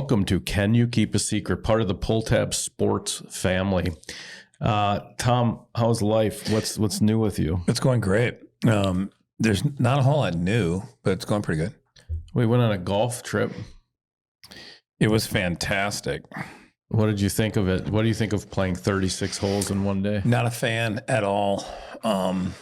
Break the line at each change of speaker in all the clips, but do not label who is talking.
welcome to Can You Keep a Secret, part of the Pull Tab Sports family. Tom, how's life? What's new with you?
It's going great. There's not a whole lot new, but it's going pretty good.
We went on a golf trip.
It was fantastic.
What did you think of it? What do you think of playing 36 holes in one day?
Not a fan at all. I'm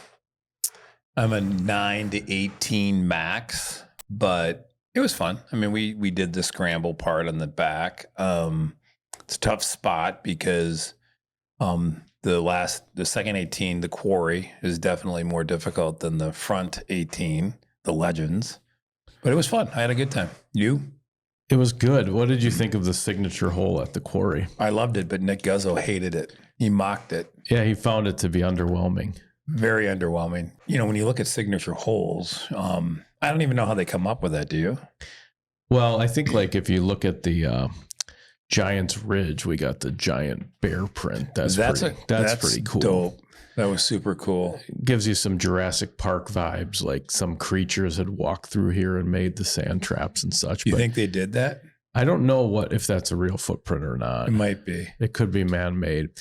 a 9 to 18 max, but it was fun. I mean, we did the scramble part on the back. It's a tough spot because the second 18, the quarry, is definitely more difficult than the front 18, the legends. But it was fun. I had a good time. You?
It was good. What did you think of the signature hole at the quarry?
I loved it, but Nick Guzzo hated it. He mocked it.
Yeah, he found it to be underwhelming.
Very underwhelming. You know, when you look at signature holes, I don't even know how they come up with that. Do you?
Well, I think like if you look at the Giants Ridge, we got the giant bear print. That's pretty cool.
Dope. That was super cool.
It gives you some Jurassic Park vibes, like some creatures had walked through here and made the sand traps and such.
You think they did that?
I don't know if that's a real footprint or not.
It might be.
It could be man-made.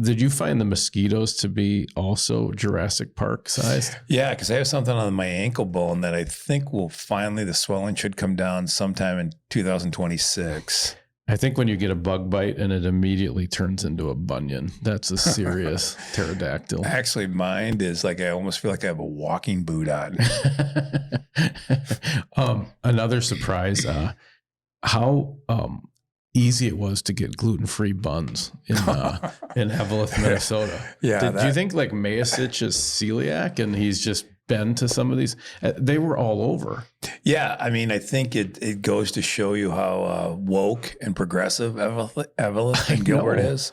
Did you find the mosquitoes to be also Jurassic Park sized?
Yeah, because I have something on my ankle bone that I think the swelling should come down sometime in 2026.
I think when you get a bug bite and it immediately turns into a bunion, that's a serious pterodactyl.
Actually, mine is like I almost feel like I have a walking boot on.
Another surprise, how easy it was to get gluten-free buns in Evelyn, Minnesota.
Yeah.
Do you think like Mayasich is celiac and he's just been to some of these? They were all over.
Yeah, I mean, I think it goes to show you how woke and progressive Evelyn and Gilbert is.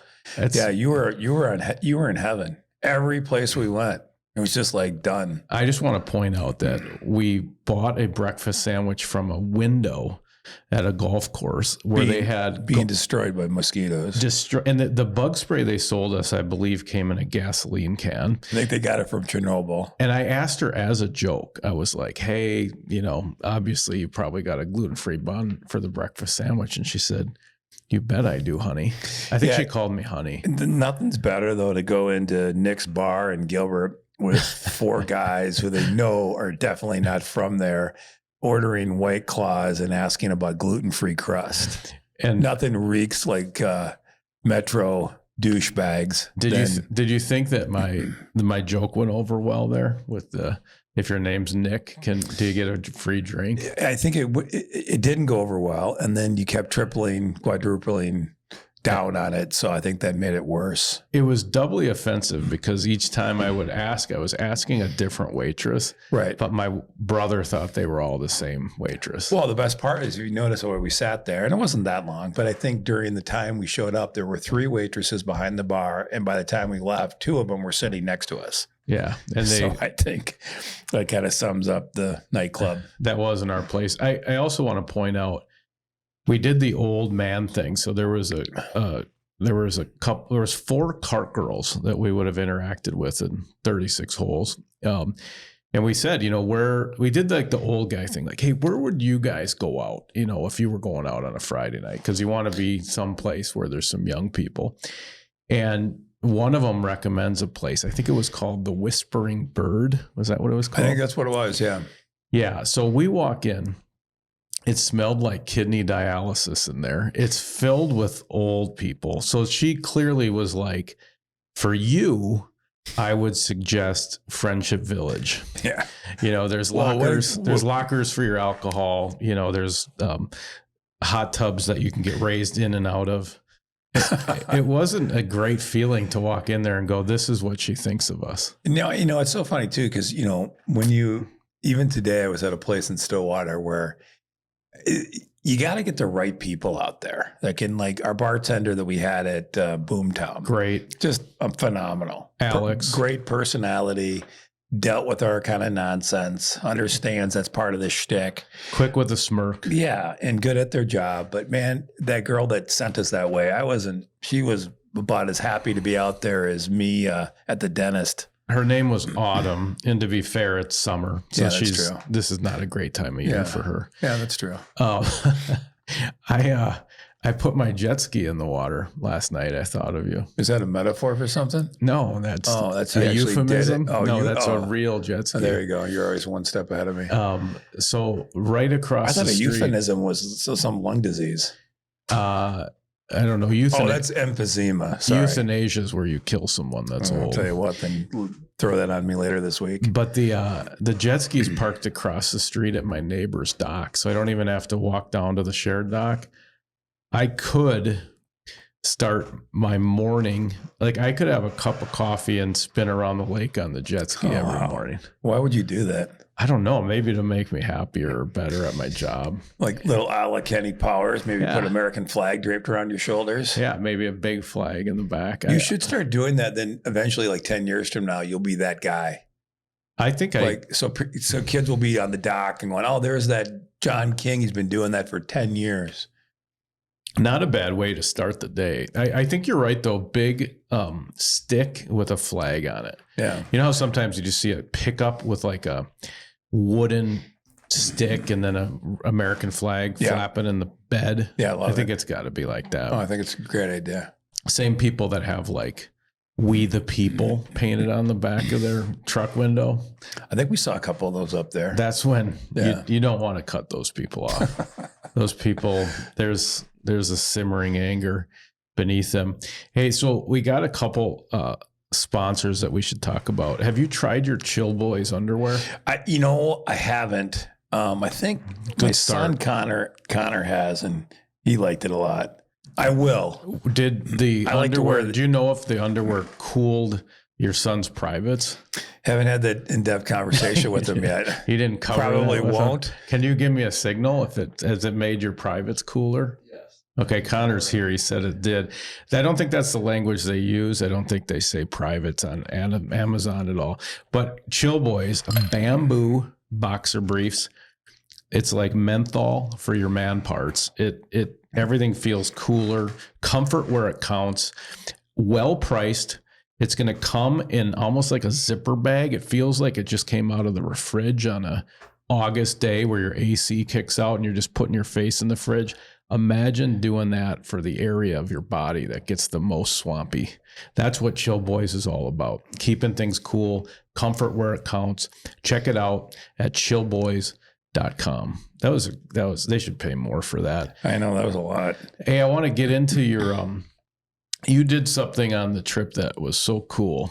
Yeah, you were in heaven. Every place we went, it was just like done.
I just want to point out that we bought a breakfast sandwich from a window at a golf course where they had
being destroyed by mosquitoes.
And the bug spray they sold us, I believe, came in a gasoline can.
I think they got it from Chernobyl.
And I asked her as a joke, I was like, hey, obviously you probably got a gluten-free bun for the breakfast sandwich. And she said, you bet I do, honey. I think she called me honey.
Nothing's better, though, to go into Nick's bar in Gilbert with four guys who they know are definitely not from there, ordering White Claws and asking about gluten-free crust. And nothing reeks like Metro douchebags.
Did you think that my joke went over well there with if your name's Nick, do you get a free drink?
I think it didn't go over well, and then you kept tripling, quadrupling down on it, so I think that made it worse.
It was doubly offensive because each time I would ask, I was asking a different waitress.
Right.
But my brother thought they were all the same waitress.
Well, the best part is you notice where we sat there, and it wasn't that long, but I think during the time we showed up, there were three waitresses behind the bar, and by the time we left, two of them were sitting next to us.
Yeah. And
so I think that kind of sums up the nightclub.
That wasn't our place. I also want to point out, we did the old man thing. So there was four cart girls that we would have interacted with in 36 holes. And we said, we did like the old guy thing, like, hey, where would you guys go out? If you were going out on a Friday night, because you want to be someplace where there's some young people. And one of them recommends a place. I think it was called the Whispering Bird. Was that what it was called?
I think that's what it was. Yeah.
Yeah. So we walk in. It smelled like kidney dialysis in there. It's filled with old people. So she clearly was like, for you, I would suggest Friendship Village.
Yeah.
There's lockers. There's lockers for your alcohol. There's hot tubs that you can get raised in and out of. It wasn't a great feeling to walk in there and go, this is what she thinks of us.
No, it's so funny too, because, even today I was at a place in Stillwater where you got to get the right people out there that can, like our bartender that we had at Boomtown.
Great.
Just phenomenal.
Alex.
Great personality. Dealt with our kind of nonsense. Understands that's part of the shtick.
Quick with a smirk.
Yeah. And good at their job. But man, that girl that sent us that way, she was about as happy to be out there as me at the dentist.
Her name was Autumn, and to be fair, it's summer, so
yeah, that's true.
This is not a great time of year for her.
Yeah, that's true.
I put my jet ski in the water last night. I thought of you.
Is that a metaphor for something?
No, that's
you
a
actually
euphemism.
did it. Oh,
no, that's a real jet ski.
There you go. You're always one step ahead of me.
So right across
I thought
the
a
street,
euphemism was some lung disease.
I don't know.
That's emphysema. Sorry.
Euthanasia is where you kill someone that's
I'll
old.
tell you what, then throw that on me later this week.
But the jet ski is parked across the street at my neighbor's dock, so I don't even have to walk down to the shared dock. I could start my morning, like I could have a cup of coffee and spin around the lake on the jet ski every morning.
Why would you do that?
I don't know. Maybe to make me happier or better at my job.
Like little a la Kenny Powers, maybe put American flag draped around your shoulders.
Yeah, maybe a big flag in the back.
You should start doing that. Then eventually, like 10 years from now, you'll be that guy.
I think
so kids will be on the dock and going, oh, there's that John King. He's been doing that for 10 years.
Not a bad way to start the day. I think you're right, though. Big stick with a flag on it.
Yeah.
You know how sometimes you just see a pickup with like a wooden stick and then an American flag flapping in the bed?
Yeah,
I think it's got to be like that.
Oh, I think it's a great idea.
Same people that have like "We the People" painted on the back of their truck window.
I think we saw a couple of those up there.
That's when you don't want to cut those people off. Those people, there's a simmering anger beneath them. Hey, so we got a couple sponsors that we should talk about. Have you tried your Chill Boys underwear?
I haven't. I think my son Connor has, and he liked it a lot. I will.
Did the underwear? Do you know if the underwear cooled your son's privates?
Haven't had that in-depth conversation with him yet.
He didn't cover.
Probably won't.
Can you give me a signal if it made your privates cooler?
Yes.
Okay, Connor's here. He said it did. I don't think that's the language they use. I don't think they say privates on Amazon at all. But Chill Boys, bamboo boxer briefs. It's like menthol for your man parts. It everything feels cooler. Comfort where it counts. Well priced. It's going to come in almost like a zipper bag. It feels like it just came out of the fridge on a August day where your AC kicks out and you're just putting your face in the fridge. Imagine doing that for the area of your body that gets the most swampy. That's what Chill Boys is all about. Keeping things cool, comfort where it counts. Check it out at chillboys.com. That was they should pay more for that.
I know, that was a lot.
Hey, I want to get into your you did something on the trip that was so cool.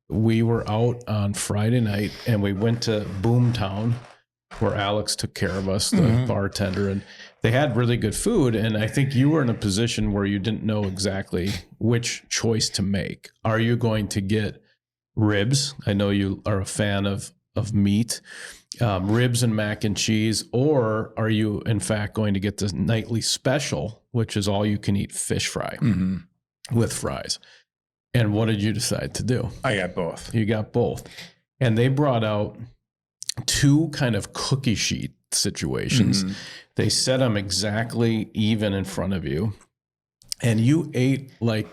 We were out on Friday night and we went to Boomtown where Alex took care of us, the bartender, and they had really good food. And I think you were in a position where you didn't know exactly which choice to make. Are you going to get ribs? I know you are a fan of meat, ribs and mac and cheese, or are you in fact going to get the nightly special, which is all you can eat fish fry with fries? And what did you decide to do?
I got both.
You got both. And they brought out two kind of cookie sheet situations. They set them exactly even in front of you. And you ate like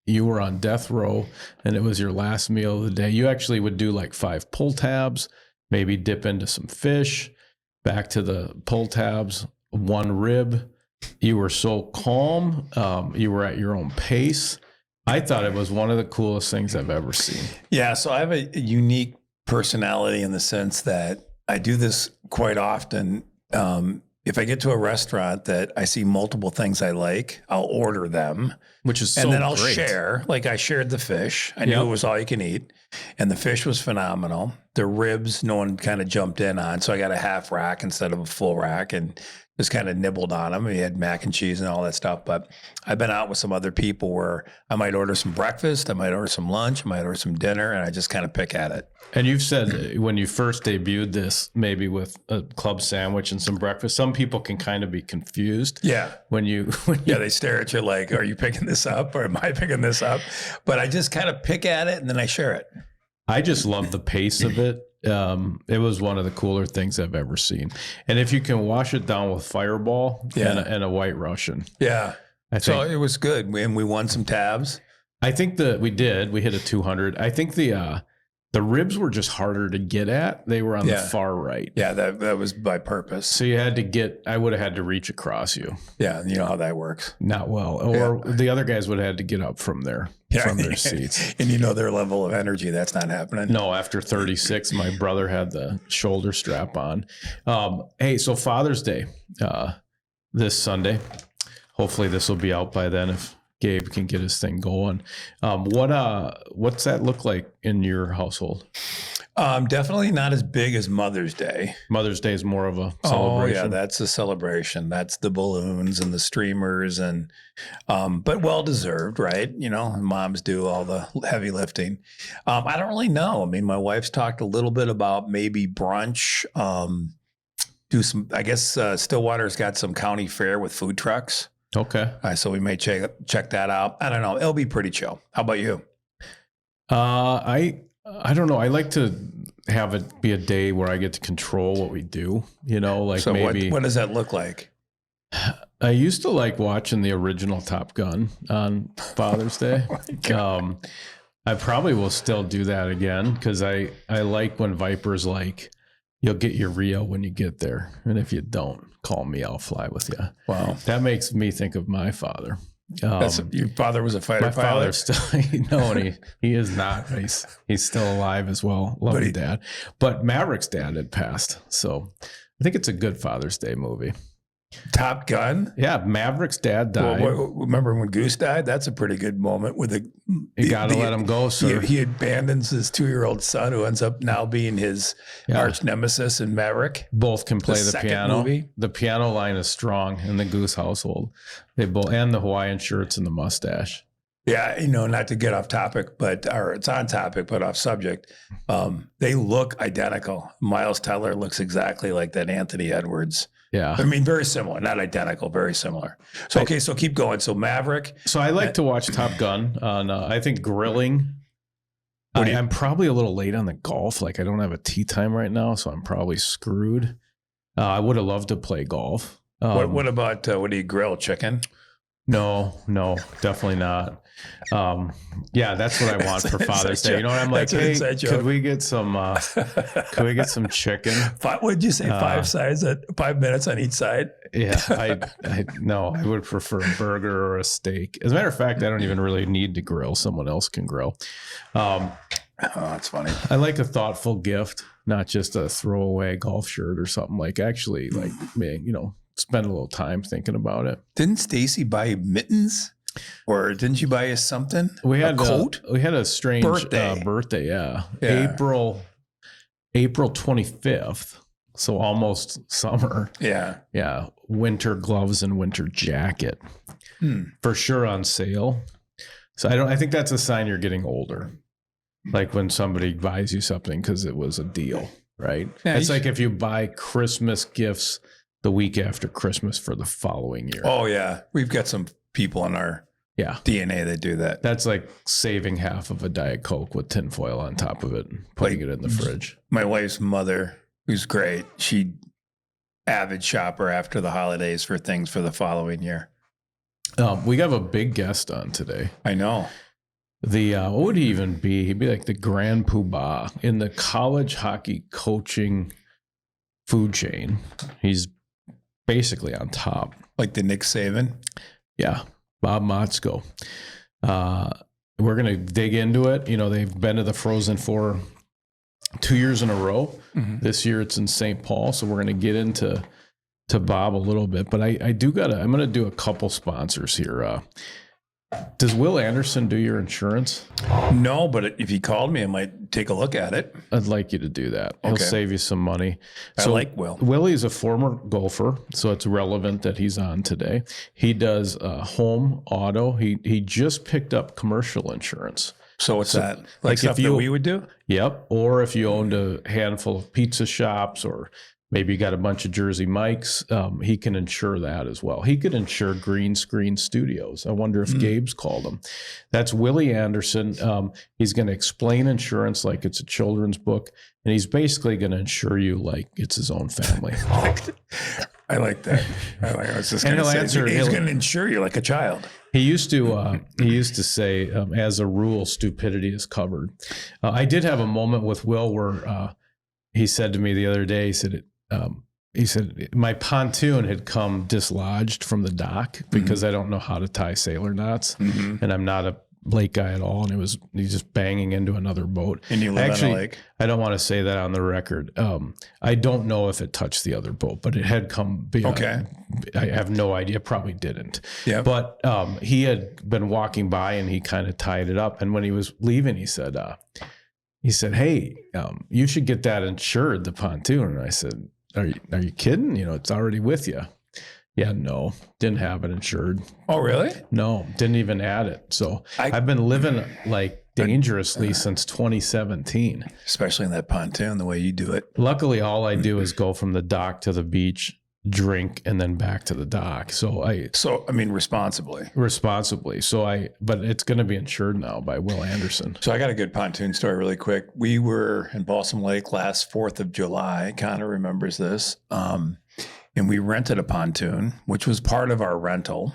you were on death row and it was your last meal of the day. You actually would do like 5 pull tabs, maybe dip into some fish, back to the pull tabs, 1 rib. You were so calm. You were at your own pace. I thought it was one of the coolest things I've ever seen.
Yeah. So I have a unique personality in the sense that I do this quite often. If I get to a restaurant that I see multiple things I like, I'll order them.
Which is so
and then I'll
great.
Share. Like I shared the fish. I knew it was all you can eat. And the fish was phenomenal. The ribs, no one kind of jumped in on. So I got a half rack instead of a full rack and just kind of nibbled on them. We had mac and cheese and all that stuff. But I've been out with some other people where I might order some breakfast, I might order some lunch, I might order some dinner, and I just kind of pick at it.
And you've said when you first debuted this, maybe with a club sandwich and some breakfast, some people can kind of be confused.
Yeah.
When you
they stare at you like, are you picking this up or am I picking this up? But I just kind of pick at it and then I share it.
I just love the pace of it. It was one of the cooler things I've ever seen. And if you can wash it down with Fireball and a White Russian.
Yeah. So it was good. And we won some tabs.
I think we hit a 200. I think the The ribs were just harder to get at. They were on the
Yeah.
far right.
Yeah, that was by purpose.
So you had to get, I would have had to reach across you.
Yeah, you know how that works.
Not well. Or the other guys would have had to get up from their seats.
And you know their level of energy, that's not happening.
No, after 36, my brother had the shoulder strap on. Hey, so Father's Day this Sunday. Hopefully this will be out by then if Gabe can get his thing going. What's that look like in your household?
Definitely not as big as Mother's Day.
Mother's Day is more of a celebration.
Oh yeah, that's a celebration. That's the balloons and the streamers and, but well deserved, right? You know, moms do all the heavy lifting. I don't really know. I mean, my wife's talked a little bit about maybe brunch. Do some. I guess Stillwater's got some county fair with food trucks.
Okay.
So we may check that out. I don't know. It'll be pretty chill. How about you?
I don't know. I like to have it be a day where I get to control what we do, you know, like
So
maybe
what does that look like?
I used to like watching the original Top Gun on Father's Day. I probably will still do that again because I like when Viper's like, you'll get your Rio when you get there. And if you don't, call me, I'll fly with you.
Wow.
That makes me think of my father.
Your father was a fighter
My
pilot?
father's still, no, and he is not. He's still alive as well. Love you, Dad. But Maverick's dad had passed. So I think it's a good Father's Day movie.
Top Gun?
Yeah, Maverick's dad died.
Remember when Goose died? That's a pretty good moment with
You got to let him go, sir.
He abandons his 2-year-old son who ends up now being his arch nemesis in Maverick.
Both can play the piano.
Movie.
The piano line is strong in the Goose household. They both, and the Hawaiian shirts and the mustache.
Yeah, you know, not to get off topic, or it's on topic, but off subject. They look identical. Miles Teller looks exactly like that Anthony Edwards.
Yeah.
I mean, very similar, not identical, very similar. So, okay, so keep going. So Maverick.
So I like to watch Top Gun on, I think grilling. I'm probably a little late on the golf. Like I don't have a tee time right now, so I'm probably screwed. I would have loved to play golf.
What about, what do you grill, chicken?
No, definitely not. Yeah, that's what I want for Father's Day. You know what I'm like? Hey, could we get some chicken?
What did you say? 5 minutes on each side?
Yeah, I would prefer a burger or a steak. As a matter of fact, I don't even really need to grill. Someone else can grill.
Oh, that's funny.
I like a thoughtful gift, not just a throwaway golf shirt or something. Like actually, like spend a little time thinking about it.
Didn't Stacy buy mittens? Or didn't you buy us something?
We had
a coat.
We had a strange birthday. Yeah. April 25th. So almost summer.
Yeah.
Yeah. Winter gloves and winter jacket. For sure on sale. So I think that's a sign you're getting older. Like when somebody buys you something because it was a deal, right? Yeah, it's like if you buy Christmas gifts the week after Christmas for the following year.
Oh yeah. We've got some people in our DNA that do that.
That's like saving half of a Diet Coke with tinfoil on top of it and putting it in the fridge.
My wife's mother, who's great, she avid shopper after the holidays for things for the following year.
We have a big guest on today.
I know.
What would he even be? He'd be like the grand poobah in the college hockey coaching food chain. He's basically on top.
Like the Nick Saban?
Yeah. Bob Motzko. We're going to dig into it. You know, they've been to the Frozen Four 2 years in a row. Mm-hmm. This year it's in St. Paul. So we're going to get into Bob a little bit, but I'm going to do a couple sponsors here. Does Will Anderson do your insurance?
No, but if he called me, I might take a look at it.
I'd like you to do that. He'll save you some money.
So I like Will.
Willie's a former golfer, so it's relevant that he's on today. He does home, auto. He just picked up commercial insurance.
So what's that? Like stuff that we would do?
Yep. Or if you owned a handful of pizza shops or maybe you got a bunch of Jersey Mikes, he can insure that as well. He could insure Green Screen Studios. I wonder if Gabe's called him. That's Willie Anderson. He's going to explain insurance like it's a children's book, and he's basically going to insure you like it's his own family.
I like that. I was just going to say, he's going to insure you like a child.
He used to say, as a rule, stupidity is covered. I did have a moment with Will where he said to me the other day, he said my pontoon had come dislodged from the dock because I don't know how to tie sailor knots, and I'm not a lake guy at all, and he's just banging into another boat.
And you live on a lake?
I don't want to say that on the record. I don't know if it touched the other boat, but it had come beyond.
Okay.
I have no idea. Probably didn't.
Yeah.
But he had been walking by and he kind of tied it up. And when he was leaving, he said, "Hey, you should get that insured, the pontoon." And I said, "Are you kidding? You know, it's already with you." Yeah, no, didn't have it insured.
Oh, really?
No, didn't even add it. So I've been living like dangerously since 2017.
Especially in that pontoon, the way you do it.
Luckily, all I do is go from the dock to the beach, drink, and then back to the dock. Responsibly. But it's going to be insured now by Will Anderson.
So I got a good pontoon story really quick. We were in Balsam Lake last 4th of July. Connor remembers this. And we rented a pontoon, which was part of our rental.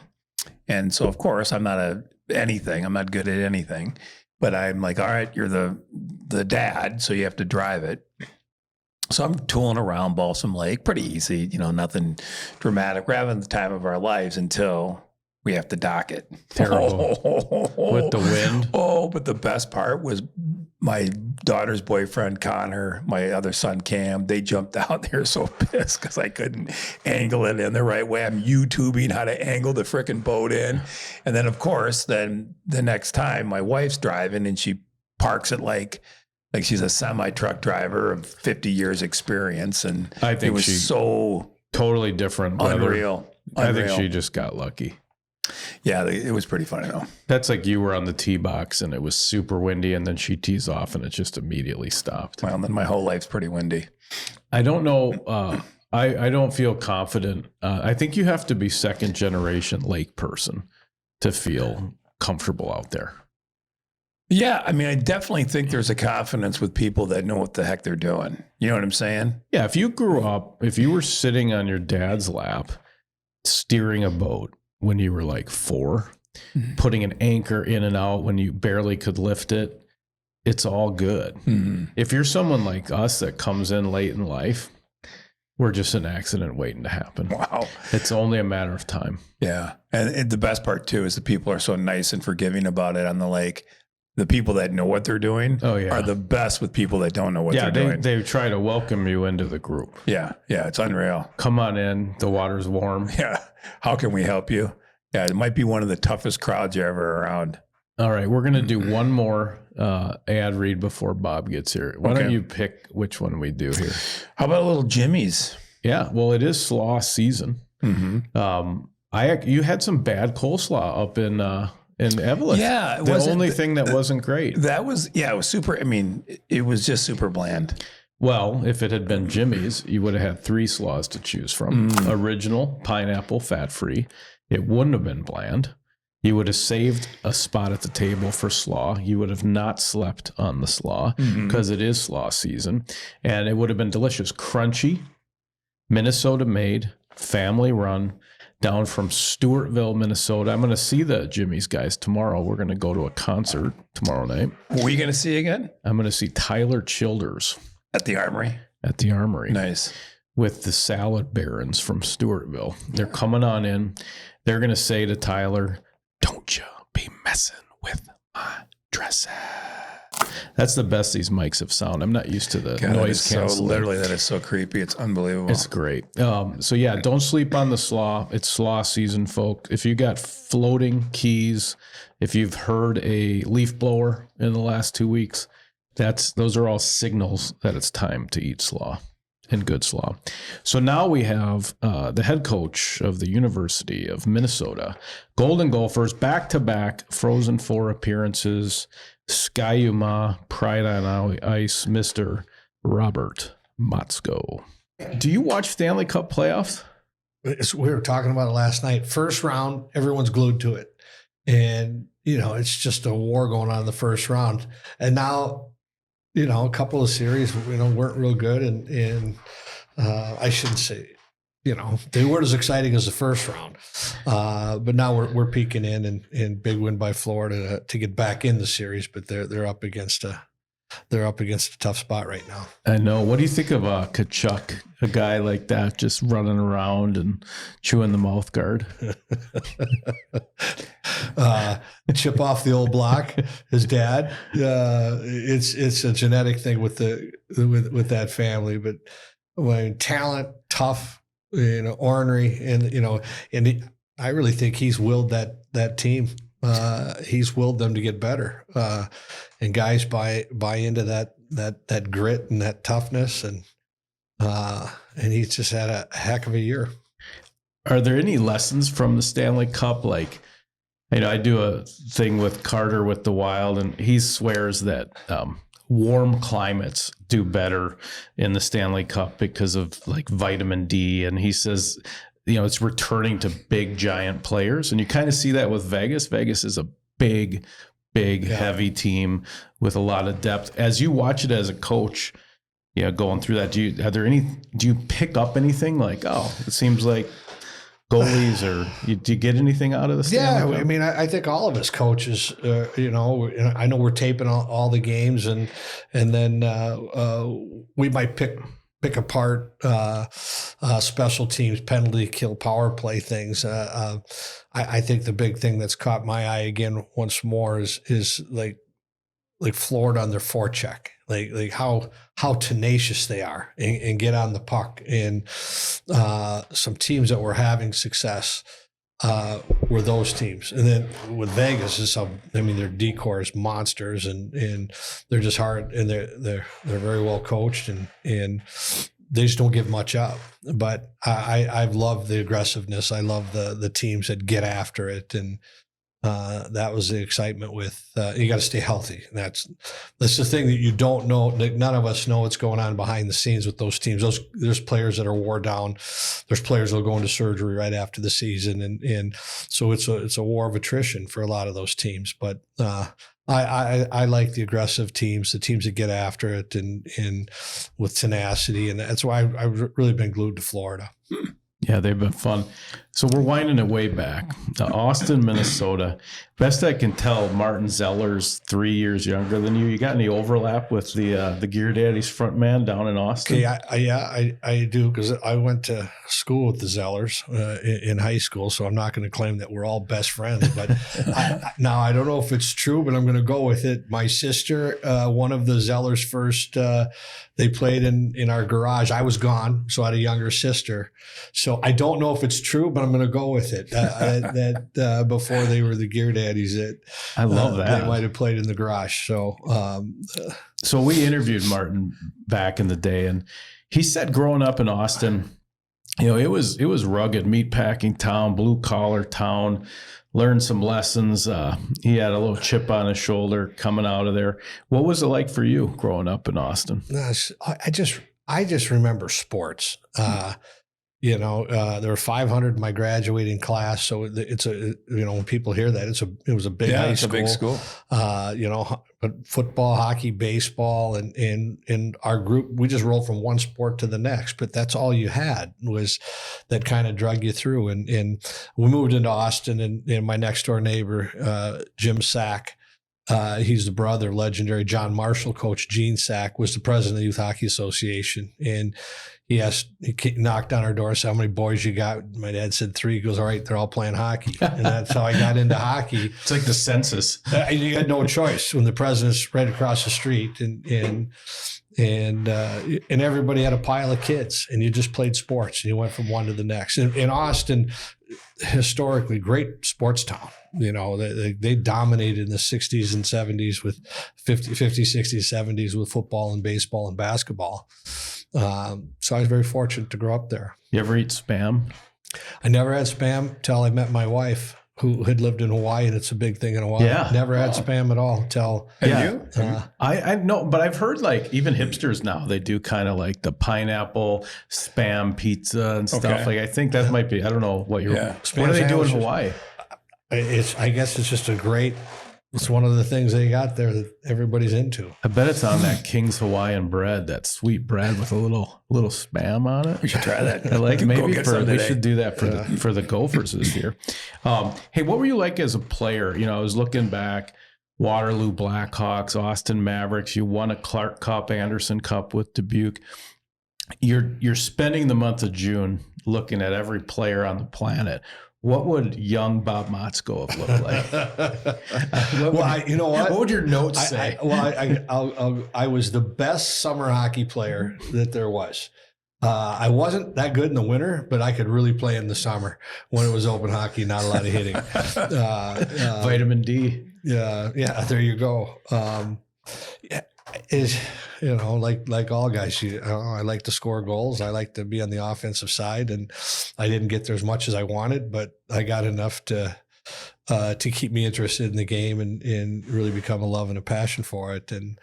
And so, of course, I'm not good at anything, but I'm like, all right, you're the dad, so you have to drive it. So I'm tooling around Balsam Lake, pretty easy, nothing dramatic. We're having the time of our lives until we have to dock it.
Terrible. With the wind.
Oh, but the best part was my daughter's boyfriend, Connor, my other son, Cam, they jumped out. They were so pissed because I couldn't angle it in the right way. I'm YouTubing how to angle the frickin' boat in. And then, of course, then the next time my wife's driving and she parks it like she's a semi-truck driver of 50 years experience. And
I think
it was so
totally different.
Unreal.
I think she just got lucky.
Yeah, it was pretty funny though.
That's like you were on the tee box and it was super windy and then she tees off and it just immediately stopped.
Well, then my whole life's pretty windy.
I don't know. I don't feel confident. I think you have to be second generation lake person to feel comfortable out there.
Yeah, I definitely think there's a confidence with people that know what the heck they're doing. You know what I'm saying?
Yeah, if you were sitting on your dad's lap steering a boat when you were like 4, putting an anchor in and out when you barely could lift it, it's all good. If you're someone like us that comes in late in life, we're just an accident waiting to happen.
Wow.
It's only a matter of time.
Yeah. And the best part too is the people are so nice and forgiving about it on the lake. The people that know what they're doing are the best with people that don't know what they're doing.
They try to welcome you into the group.
Yeah. Yeah. It's unreal.
Come on in. The water's warm.
Yeah. How can we help you? Yeah. It might be one of the toughest crowds you're ever around.
All right. We're going to do one more ad read before Bob gets here. Why don't you pick which one we do here?
How about a little Jimmy's?
Yeah. Well, it is slaw season. You had some bad coleslaw up in Evelyn.
Yeah.
The only thing that wasn't great.
It was super. It was just super bland.
Well, if it had been Jimmy's, you would have had 3 slaws to choose from. Original, pineapple, fat-free. It wouldn't have been bland. You would have saved a spot at the table for slaw. You would have not slept on the slaw because it is slaw season. And it would have been delicious. Crunchy, Minnesota made, family run, down from Stewartville, Minnesota. I'm going to see the Jimmy's guys tomorrow. We're going to go to a concert tomorrow night.
Who are you going to see again?
I'm going to see Tyler Childers.
At the Armory?
At the Armory.
Nice.
With the Salad Barons from Stewartville. They're coming on in. They're going to say to Tyler, "Don't you be messing with my dresses." That's the best these mics have sound. I'm not used to the noise canceling.
Literally, that is so creepy. It's unbelievable.
It's great. So yeah, don't sleep on the slaw. It's slaw season, folks. If you got floating keys, if you've heard a leaf blower in the last 2 weeks, those are all signals that it's time to eat slaw and good slaw. So now we have the head coach of the University of Minnesota, Golden Gophers, back-to-back Frozen Four appearances, Ski-U-Mah, Pride on Ice, Mr. Robert Motzko. Do you watch Stanley Cup playoffs?
We were talking about it last night. First round, everyone's glued to it. And, it's just a war going on in the first round. And now, a couple of series, weren't real good. And I shouldn't say they weren't as exciting as the first round. But now we're peeking in big win by Florida to get back in the series, but they're up against a tough spot right now.
I know. What do you think of Kachuk, a guy like that, just running around and chewing the mouth guard?
Chip off the old block, his dad. It's a genetic thing with that family, but talent, tough, ornery, and I really think he's willed that team. He's willed them to get better, and guys buy into that grit and that toughness, and he's just had a heck of a year.
Are there any lessons from the Stanley Cup? Like, I do a thing with Carter with the Wild, and he swears that warm climates do better in the Stanley Cup because of like vitamin D, and he says, it's returning to big, giant players. And you kind of see that with Vegas. Vegas is a big, heavy team with a lot of depth. As you watch it as a coach, going through that, do you pick up anything like, it seems like goalies, or do you get anything out of the Stanley Cup?
I mean, I think all of us coaches, I know we're taping all the games, and then we might pick apart special teams, penalty kill, power play things. I think the big thing that's caught my eye again once more is like Florida on their forecheck, like how tenacious they are and get on the puck. And some teams that were having success were those teams. And then with Vegas, their decor is monsters, and they're just hard, and they're very well coached, and they just don't give much up. But I've loved the aggressiveness. I love the teams that get after it, and that was the excitement with you got to stay healthy. That's the thing that you don't know. None of us know what's going on behind the scenes with those teams. There's players that are wore down. There's players that will go into surgery right after the season, and so it's a war of attrition for a lot of those teams. But I like the aggressive teams, the teams that get after it, and with tenacity, and that's why I've really been glued to Florida.
Yeah, they've been fun. So we're winding it way back. Austin, Minnesota. Best I can tell, Martin Zeller's 3 years younger than you. You got any overlap with the Gear Daddies front man down in Austin?
Okay, I do, because I went to school with the Zellers in high school, so I'm not going to claim that we're all best friends. But now I don't know if it's true, but I'm going to go with it. My sister, one of the Zellers first, they played in our garage. I was gone, so I had a younger sister. So I don't know if it's true, but I'm going to go with it. That before they were the Gear Daddies,
I love that
they might have played in the garage. So,
so we interviewed Martin back in the day, and he said growing up in Austin, it was rugged, meatpacking town, blue collar town. Learned some lessons. He had a little chip on his shoulder coming out of there. What was it like for you growing up in Austin?
I just remember sports. There were 500 in my graduating class, so it's when people hear that, it was a big high school.
It's a big school.
But football, hockey, baseball, and in our group, we just rolled from one sport to the next. But that's all you had was that kind of drug you through. And we moved into Austin, and my next door neighbor, Jim Sack, he's the brother of legendary John Marshall coach Gene Sack, was the president of the Youth Hockey Association, and he knocked on our door and said, "How many boys you got?" My dad said 3. He goes, "All right, they're all playing hockey." And that's how I got into hockey.
It's like the census.
You had no choice when the president's right across the street, and everybody had a pile of kids, and you just played sports, and you went from one to the next. And in Austin, historically, great sports town. They dominated in the 60s and 70s with 50, 60s, 70s with football and baseball and basketball. So I was very fortunate to grow up there.
You ever eat Spam?
I never had Spam till I met my wife, who had lived in Hawaii, and it's a big thing in Hawaii.
Yeah.
Never had Spam at all till.
You?
I know, but I've heard like even hipsters now, they do kind of like the pineapple Spam pizza and stuff.
Okay.
Like I think that might be, I don't know what you're,
Yeah.
what do they do in
Spam
Hawaii?
I guess it's just a great it's one of the things they got there that everybody's into.
I bet it's on that King's Hawaiian bread, that sweet bread with a little spam on it.
We should try that.
I like
Go
maybe
get some
we
today.
should do that for the Gophers this year. Hey, what were you like as a player? You know, I was looking back. Waterloo Blackhawks, Austin Mavericks. You won a Clark Cup, Anderson Cup with Dubuque. You're spending the month of June looking at every player on the planet. What would young Bob Motzko have looked like?
You know what?
What would your notes say?
I was the best summer hockey player that there was. I wasn't that good in the winter, but I could really play in the summer when it was open hockey, not a lot of hitting.
Vitamin D.
Yeah, there you go. Is like all guys, I like to score goals. I like to be on the offensive side, and I didn't get there as much as I wanted, but I got enough to keep me interested in the game and really become a love and a passion for it. And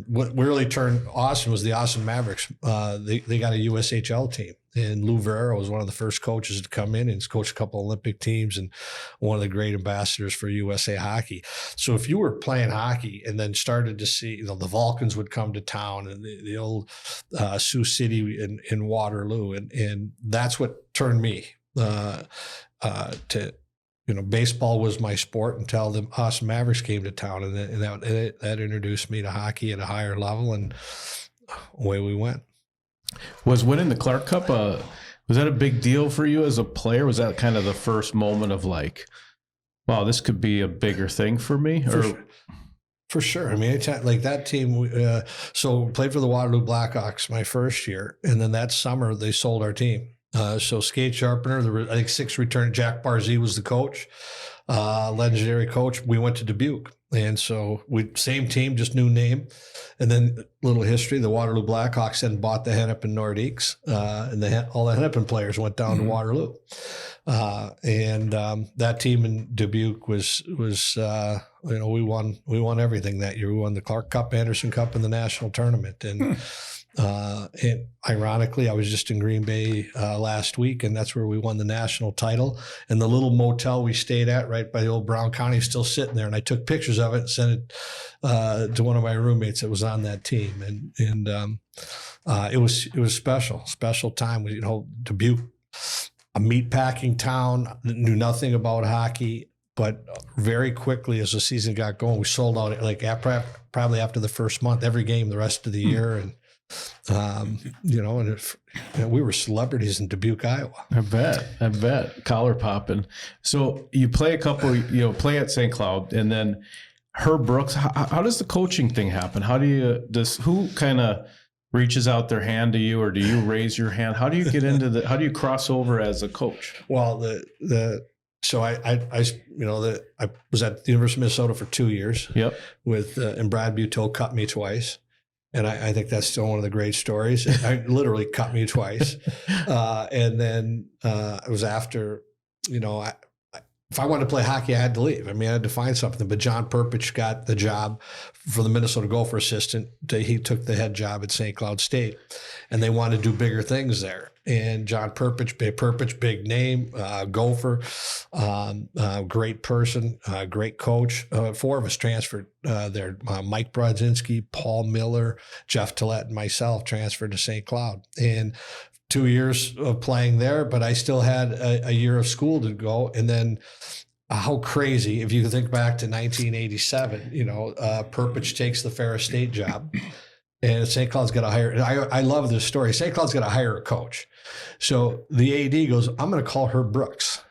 what really turned Austin was the Austin Mavericks. They got a USHL team, and Lou Vera was one of the first coaches to come in, and he's coached a couple Olympic teams and one of the great ambassadors for USA Hockey. So if you were playing hockey and then started to see, the Vulcans would come to town, and the old Sioux City in Waterloo, and that's what turned me to. Baseball was my sport until the Austin Mavericks came to town, and that introduced me to hockey at a higher level, and away we went.
Was winning the Clark Cup, was that a big deal for you as a player? Was that kind of the first moment of like, wow, this could be a bigger thing for me?
For sure. I mean, like that team, so played for the Waterloo Blackhawks my first year, and then that summer they sold our team. So Skate Sharpener, there were, I think, 6 return. Jack Barzee was the coach, legendary coach. We went to Dubuque. And so same team, just new name. And then little history, the Waterloo Blackhawks then bought the Hennepin Nordiques, and all the Hennepin players went down to Waterloo. And that team in Dubuque was we won everything that year. We won the Clark Cup, Anderson Cup, and the national tournament. And ironically, I was just in Green Bay last week, and that's where we won the national title. And the little motel we stayed at right by the old Brown County is still sitting there. And I took pictures of it and sent it to one of my roommates that was on that team. And it was special time. Dubuque, a meat packing town, knew nothing about hockey. But very quickly, as the season got going, we sold out probably after the first month, every game the rest of the year. And we were celebrities in Dubuque, Iowa.
I bet collar popping. So you play play at St. Cloud, and then Herb Brooks. How does the coaching thing happen? Who kind of reaches out their hand to you, or do you raise your hand? How do you get into how do you cross over as a coach?
Well, So I was at the University of Minnesota for 2 years.
Yep.
And Brad Buteau cut me twice. And I think that's still one of the great stories. I literally cut me twice. And then it was after, if I wanted to play hockey, I had to leave. I mean, I had to find something. But John Perpich got the job for the Minnesota Gopher assistant. He took the head job at St. Cloud State. And they wanted to do bigger things there. And John Perpich, big name, Gopher, great person, great coach. 4 of us transferred there. Mike Brodzinski, Paul Miller, Jeff Tillett, and myself transferred to St. Cloud. And 2 years of playing there, but I still had a year of school to go. And then how crazy, if you think back to 1987, Perpich takes the Ferris State job. And St. Cloud's got to hire, and I love this story. St. Cloud's got to hire a coach. So the AD goes, I'm going to call Herb Brooks.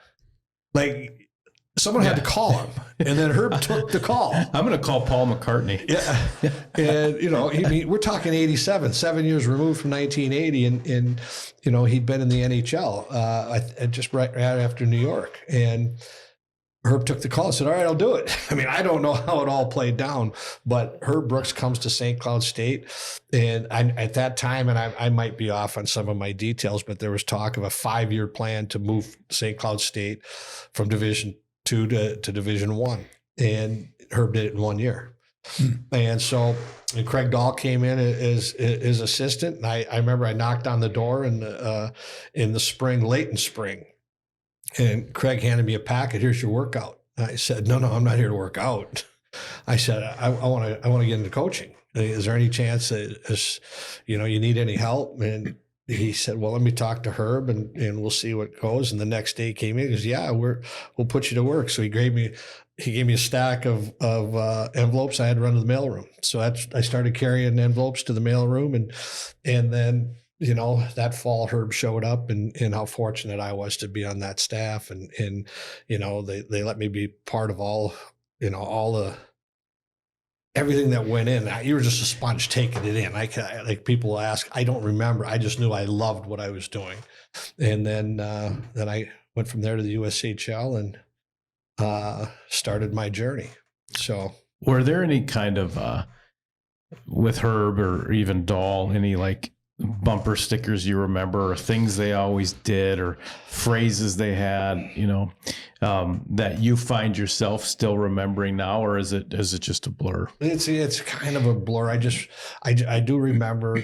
Like, someone had to call him. And then Herb took the call.
I'm going to call Paul McCartney.
Yeah. And, we're talking 87, 7 years removed from 1980. And he'd been in the NHL just right after New York. And Herb took the call and said, all right, I'll do it. I mean, I don't know how it all played down, but Herb Brooks comes to St. Cloud State. And at that time, and I might be off on some of my details, but there was talk of a 5-year plan to move St. Cloud State from Division II to Division I. And Herb did it in 1 year. And Craig Dahl came in as assistant. And I remember I knocked on the door in the spring, late in spring. And Craig handed me a packet. Here's your workout. I said, no, I'm not here to work out. I said, I want to get into coaching. Is there any chance that, you need any help? And he said, well, let me talk to Herb and we'll see what goes. And the next day he came in, he goes, yeah, we'll put you to work. So he gave me a stack of envelopes. I had to run to the mailroom. So I started carrying envelopes to the mailroom, and then, that fall Herb showed up, and how fortunate I was to be on that staff. And they let me be part of all the, everything that went in. You were just a sponge taking it in. Like people ask, I don't remember. I just knew I loved what I was doing. And then I went from there to the USHL and started my journey. So
were there any kind of, with Herb or even Dahl, any like bumper stickers you remember, or things they always did, or phrases they had, that you find yourself still remembering now, or is it just a blur?
It's kind of a blur. I do remember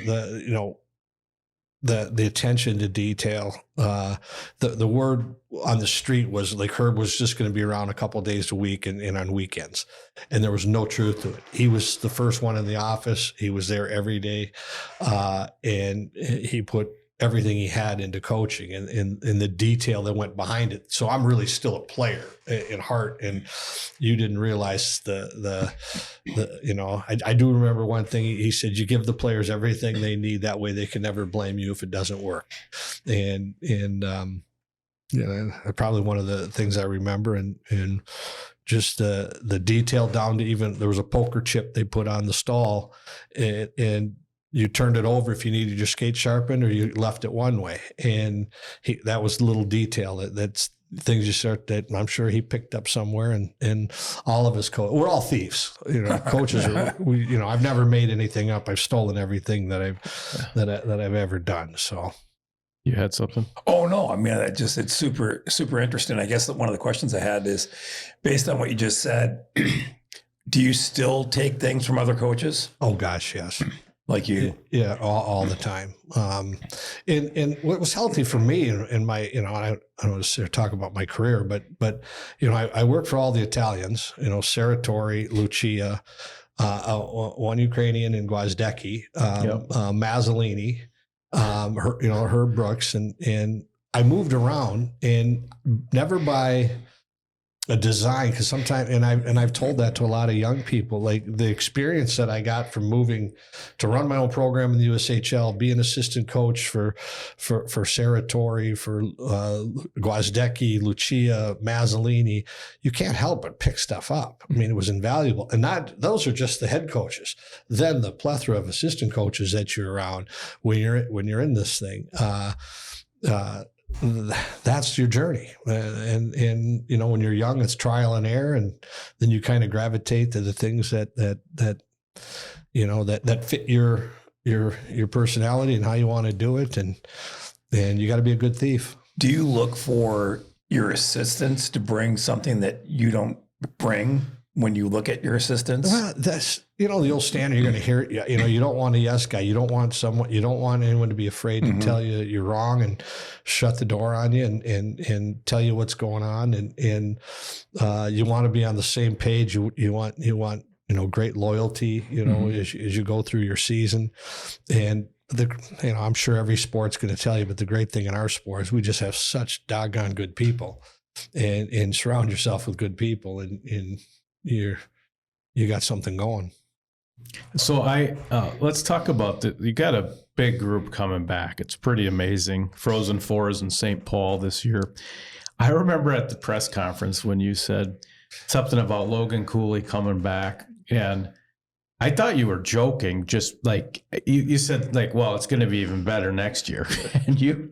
the attention to detail. The word on the street was like Herb was just going to be around a couple of days a week and on weekends, and there was no truth to it. He was the first one in the office. He was there every day, and he put everything he had into coaching and in the detail that went behind it. So I'm really still a player in heart, and you didn't realize I do remember one thing he said: you give the players everything they need, that way they can never blame you if it doesn't work. And probably one of the things I remember, and just the detail down to, even there was a poker chip they put on the stall, and you turned it over if you needed your skate sharpened, or you left it one way. And that was a little detail that's things that I'm sure he picked up somewhere. And all of his we're all thieves, coaches are, I've never made anything up. I've stolen everything that I've ever done. So.
You had something?
Oh, no. I mean, it's super, super interesting. I guess that one of the questions I had is, based on what you just said, do you still take things from other coaches?
Oh gosh, yes.
Like you?
Yeah, all the time. And what was healthy for me in my, I don't want to talk about my career, but I worked for all the Italians, Serratori, Lucia, one Ukrainian in Gwozdecki, Mazzolini, Herb Brooks, and I moved around, and never by a design, because sometimes, and I've told that to a lot of young people, like the experience that I got from moving to run my own program in the USHL, be an assistant coach for Serratori, for Gwozdecki, Lucia, Mazzolini, you can't help but pick stuff up. I mean, it was invaluable, and those are just the head coaches. Then the plethora of assistant coaches that you're around when you're in this thing. That's your journey, and when you're young, it's trial and error, and then you kind of gravitate to the things that fit your personality and how you want to do it, and you got to be a good thief.
Do you look for your assistants to bring something that you don't bring when you look at your assistants?
Well, that's the old standard. You're going to hear it. You don't want a yes guy. You don't want anyone to be afraid to tell you you're wrong and shut the door on you and tell you what's going on. And you want to be on the same page. You want great loyalty. As you go through your season, and I'm sure every sport's going to tell you, but the great thing in our sport is we just have such doggone good people, and surround yourself with good people, and you got something going.
So let's talk about you got a big group coming back. It's pretty amazing. Frozen Fours in St. Paul this year. I remember at the press conference when you said something about Logan Cooley coming back, and I thought you were joking. Just like you said, like, well, it's going to be even better next year. And you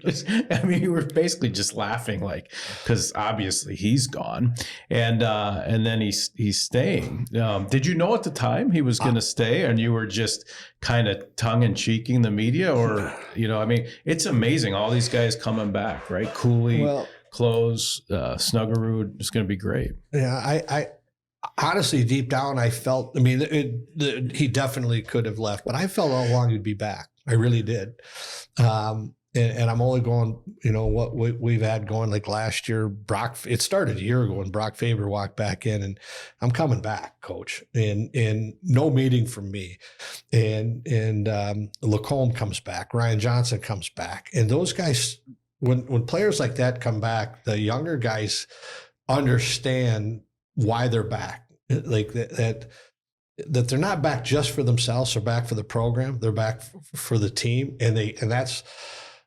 were basically just laughing, like, because obviously he's gone, and then he's staying. Did you know at the time he was going to stay, and you were just kind of tongue in cheeking the media, or it's amazing, all these guys coming back, right? Cooley, Close, Snuggerud, it's going to be great.
Yeah, I honestly, deep down, I felt, he definitely could have left, but I felt all along he'd be back. I really did. and I'm only going, what we've had going, like last year, it started a year ago when Brock Faber walked back in, and I'm coming back, coach, and no meeting from me. And Lacombe comes back, Ryan Johnson comes back. And those guys, when players like that come back, the younger guys understand why they're back. Like that they're not back just for themselves or back for the program. They're back for the team. And that's,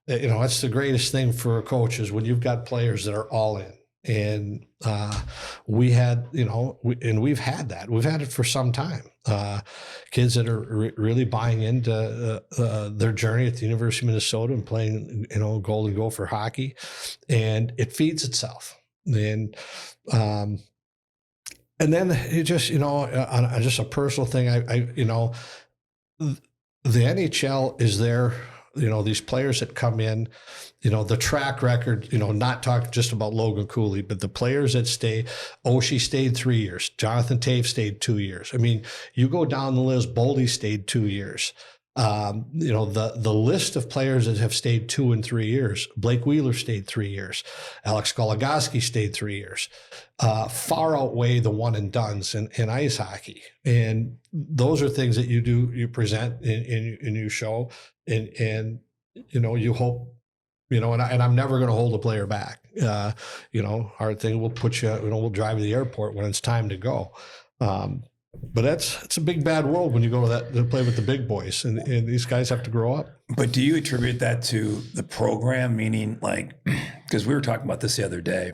that's the greatest thing for a coach, is when you've got players that are all in. And we had, and we've had that. We've had it for some time. Kids that are really buying into their journey at the University of Minnesota and playing, Golden Gopher hockey, and it feeds itself. And then it just, on just a personal thing, the NHL is there. These players that come in, the track record, not talking just about Logan Cooley, but the players that stay. Oshie stayed 3 years. Jonathan Taves stayed 2 years. I mean, you go down the list, Boldy stayed 2 years. The list of players that have stayed 2 and 3 years. Blake Wheeler stayed 3 years. Alex Goligoski stayed 3 years. Far outweigh the one and dones in ice hockey. And those are things that you present and you show, and you hope, and I'm never going to hold a player back. Our thing, we'll put you, we'll drive to the airport when it's time to go. But it's a big bad world when you go to play with the big boys, and these guys have to grow up.
But do you attribute that to the program? Meaning, because we were talking about this the other day,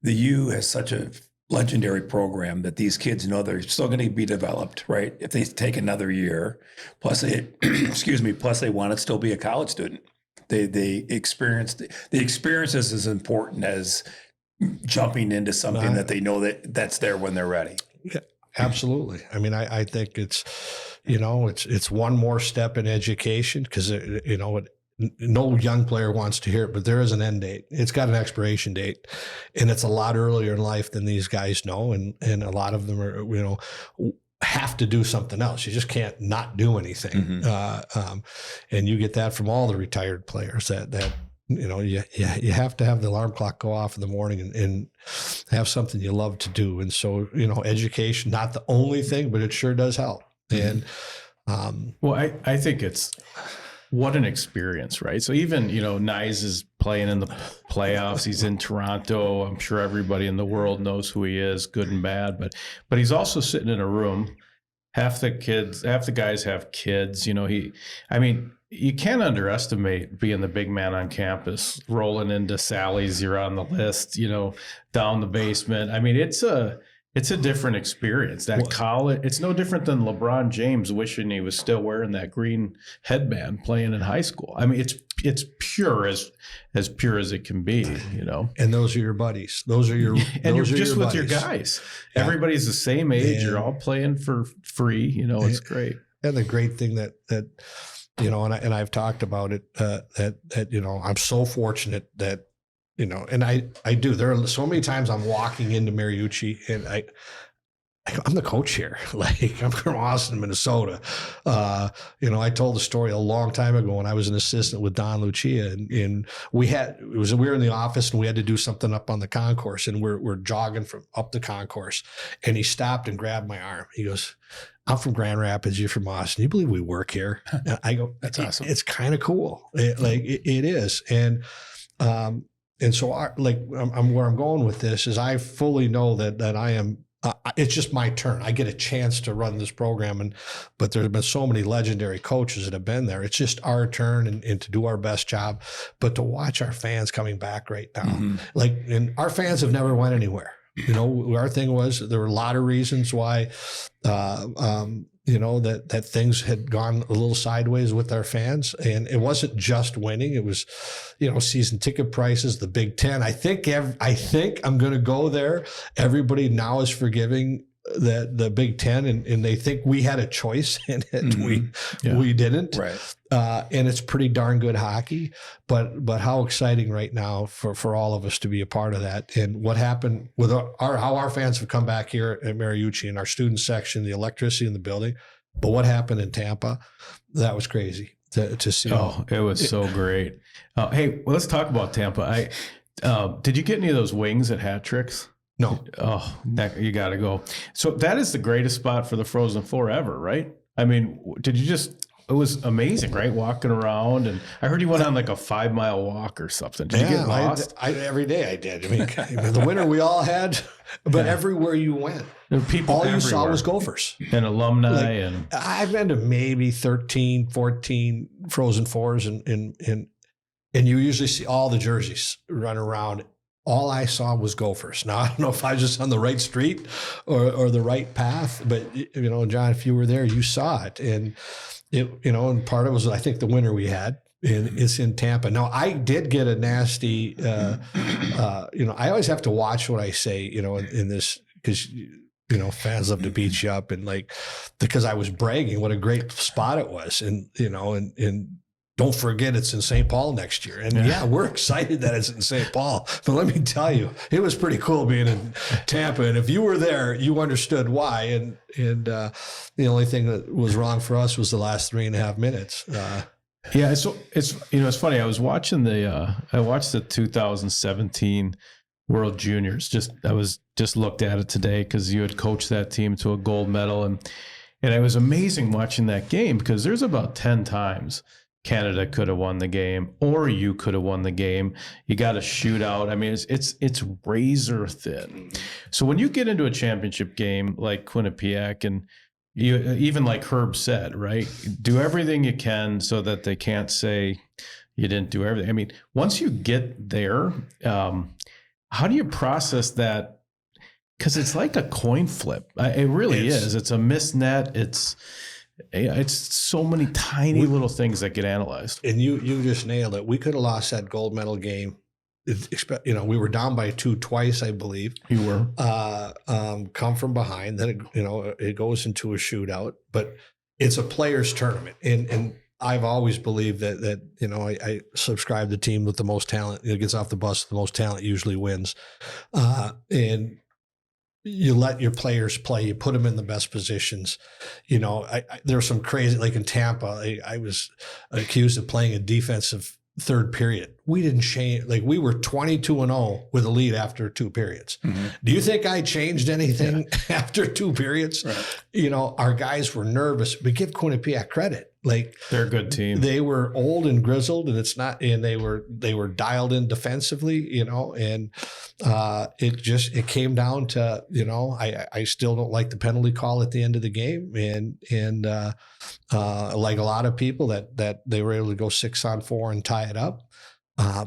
the U has such a legendary program that these kids know they're still going to be developed, right? If they take another year, plus plus they want to still be a college student. The experience is as important as jumping into something that they know that's there when they're ready.
Yeah. Absolutely. I mean, I think it's one more step in education, because, no young player wants to hear it, but there is an end date. It's got an expiration date, and it's a lot earlier in life than these guys know. And a lot of them are, have to do something else. You just can't not do anything. Mm-hmm. And you get that from all the retired players that you have to have the alarm clock go off in the morning and have something you love to do. And so, education, not the only thing, but it sure does help. And,
well, I think it's what an experience, right? So even, Nyes is playing in the playoffs. He's in Toronto. I'm sure everybody in the world knows who he is, good and bad, but he's also sitting in a room. Half the guys have kids, you can't underestimate being the big man on campus, rolling into Sally's, you're on the list, down the basement. I mean, it's a different experience. That college, it's no different than LeBron James wishing he was still wearing that green headband playing in high school. I mean, it's pure as pure as it can be,
And those are your buddies. Those are your
and you're just with
buddies.
your guys.
Yeah.
Everybody's the same age. You're all playing for free. It's great.
And the great thing that and I've talked about it, that I'm so fortunate that, and I do. There are so many times I'm walking into Mariucci and I'm the coach here. I'm from Austin, Minnesota. I told the story a long time ago when I was an assistant with Don Lucia, and we were in the office and we had to do something up on the concourse, and we're jogging from up the concourse, and he stopped and grabbed my arm. He goes, "I'm from Grand Rapids. You're from Austin. You believe we work here?" And I go, "That's awesome. It's kind of cool. It is." And so I'm where I'm going with this is I fully know that I am. It's just my turn. I get a chance to run this program, but there have been so many legendary coaches that have been there. It's just our turn and to do our best job, but to watch our fans coming back right now, and our fans have never went anywhere. Our thing was there were a lot of reasons why, that things had gone a little sideways with our fans, and it wasn't just winning. It was, season ticket prices, the Big Ten. I think I'm going to go there. Everybody now is forgiving the Big Ten, and they think we had a choice in it. Mm-hmm. We didn't. Right. And it's pretty darn good hockey, but how exciting right now for all of us to be a part of that. And what happened with how our fans have come back here at Mariucci and our student section, the electricity in the building. But what happened in Tampa, that was crazy. to see.
Oh, it was so great. Hey, well, let's talk about Tampa. Did you get any of those wings at Hat Tricks?
No.
Oh, you got to go. So that is the greatest spot for the Frozen Four ever, right? I mean, it was amazing, right? Walking around, and I heard you went on like a 5-mile walk or something. Did you get lost?
Every day I did. I mean, the winter we all had, but everywhere you went,
there were people
all
everywhere.
You saw was gophers.
And alumni. And
I've been to maybe 13, 14 Frozen Fours, and you usually see all the jerseys run around. All I saw was gophers. Now, I don't know if I was just on the right street or the right path, but, John, if you were there, you saw it. And, and part of it was, I think, the winter we had, and it's in Tampa. Now, I did get a nasty, I always have to watch what I say, in this, because, fans love to beat you up, and because I was bragging what a great spot it was. And, and don't forget it's in St. Paul next year. And we're excited that it's in St. Paul. But let me tell you, it was pretty cool being in Tampa. And if you were there, you understood why. And the only thing that was wrong for us was the last 3.5 minutes.
So it's funny. I watched the 2017 World Juniors. I was just looked at it today because you had coached that team to a gold medal. And it was amazing watching that game, because there's about 10 times Canada could have won the game, or you could have won the game. You got a shootout. I mean, it's razor thin. So when you get into a championship game like Quinnipiac, and you, even like Herb said, right, do everything you can so that they can't say you didn't do everything. I mean, once you get there, how do you process that? Because it's like a coin flip. It really is. It's a missed net. It's so many tiny little things that get analyzed. And
you just nailed it. We could have lost that gold medal game. We were down by 2 twice, I believe. You were. Come from behind. Then it goes into a shootout. But it's a players' tournament, and I've always believed that I subscribe to the team with the most talent. It gets off the bus. The most talent usually wins, and you let your players play. You put them in the best positions. There was some crazy, like in Tampa, I was accused of playing a defensive third period. We didn't change. We were 22-0 with a lead after 2 periods. Mm-hmm. Do you think I changed anything after 2 periods? Right. Our guys were nervous, but give Quinnipiac credit.
They're a good team.
They were old and grizzled, and they were dialed in defensively, and it came down to, I still don't like the penalty call at the end of the game. And like a lot of people that they were able to go 6-on-4 and tie it up.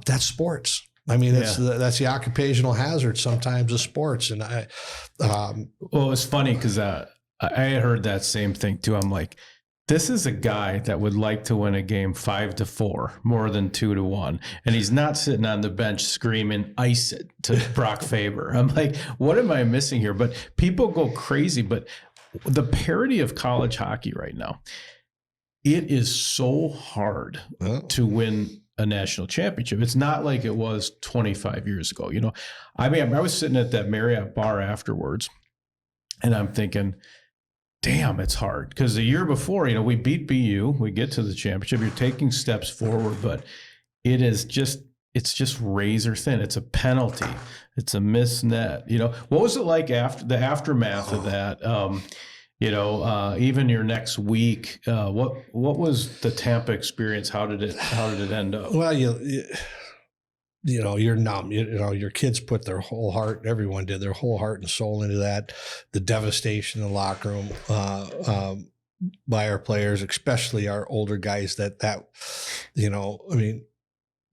That's sports. I mean, that's the occupational hazard sometimes of sports. And
well, it's funny because I heard that same thing too. I'm like, this is a guy that would like to win a game 5-4 more than 2-1. And he's not sitting on the bench screaming, ice it to Brock Faber. I'm like, what am I missing here? But people go crazy. But the parity of college hockey right now, it is so hard to win a national championship. It's not like it was 25 years ago. I mean, I was sitting at that Marriott bar afterwards, and I'm thinking, damn, it's hard. Because the year before, we beat BU, we get to the championship, you're taking steps forward, but it's just razor thin. It's a penalty. It's a missed net. What was it like after the aftermath of that? Even your next week, what was the Tampa experience? How did it end up?
Well, you're numb. Your kids put their whole heart, everyone did their whole heart and soul into that. The devastation in the locker room by our players, especially our older guys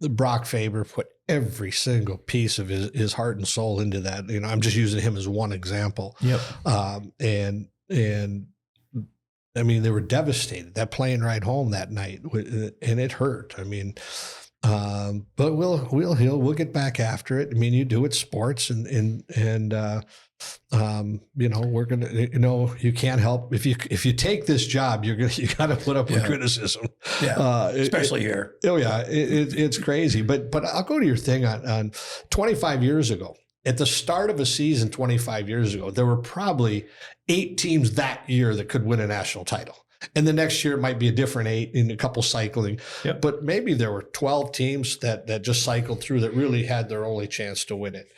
the Brock Faber put every single piece of his heart and soul into that. I'm just using him as one example.
Yep.
And I mean, they were devastated. That plane ride home that night, and it hurt. I mean, but we'll get back after it. I mean, you do it sports, and we're gonna, you can't help if you take this job, you got to put up with criticism.
Yeah, especially here.
Oh yeah, it's crazy. But I'll go to your thing on 25 years ago. at the start of a season 25 years ago, there were probably 8 teams that year that could win a national title. And the next year it might be a different 8 in a couple cycling.
Yep.
But maybe there were 12 teams that just cycled through that really had their only chance to win it.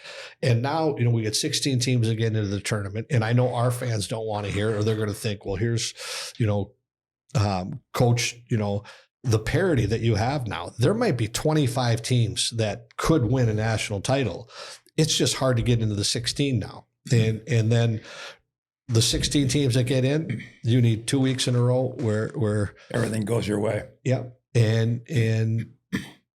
And now, we get 16 teams again into the tournament. And I know our fans don't want to hear it, or they're going to think, well, here's, coach, the parity that you have now. There might be 25 teams that could win a national title. It's just hard to get into the 16 now. And then the 16 teams that get in, you need 2 weeks in a row where
everything goes your way.
Yeah. And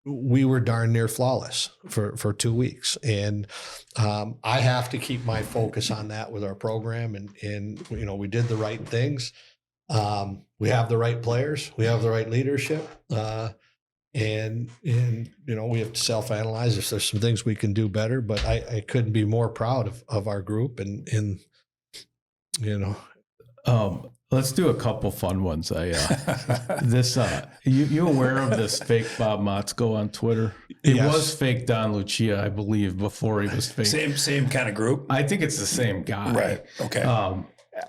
we were darn near flawless for 2 weeks. And I have to keep my focus on that with our program. And we did the right things. We have the right players. We have the right leadership. And we have to self-analyze if there's some things we can do better. But I couldn't be more proud of our group and
let's do a couple fun ones. You aware of this fake Bob Motzko on Twitter? It
Yes.
was fake Don Lucia, I believe, before he was fake.
Same kind of group.
I think it's the same guy.
Right. Okay.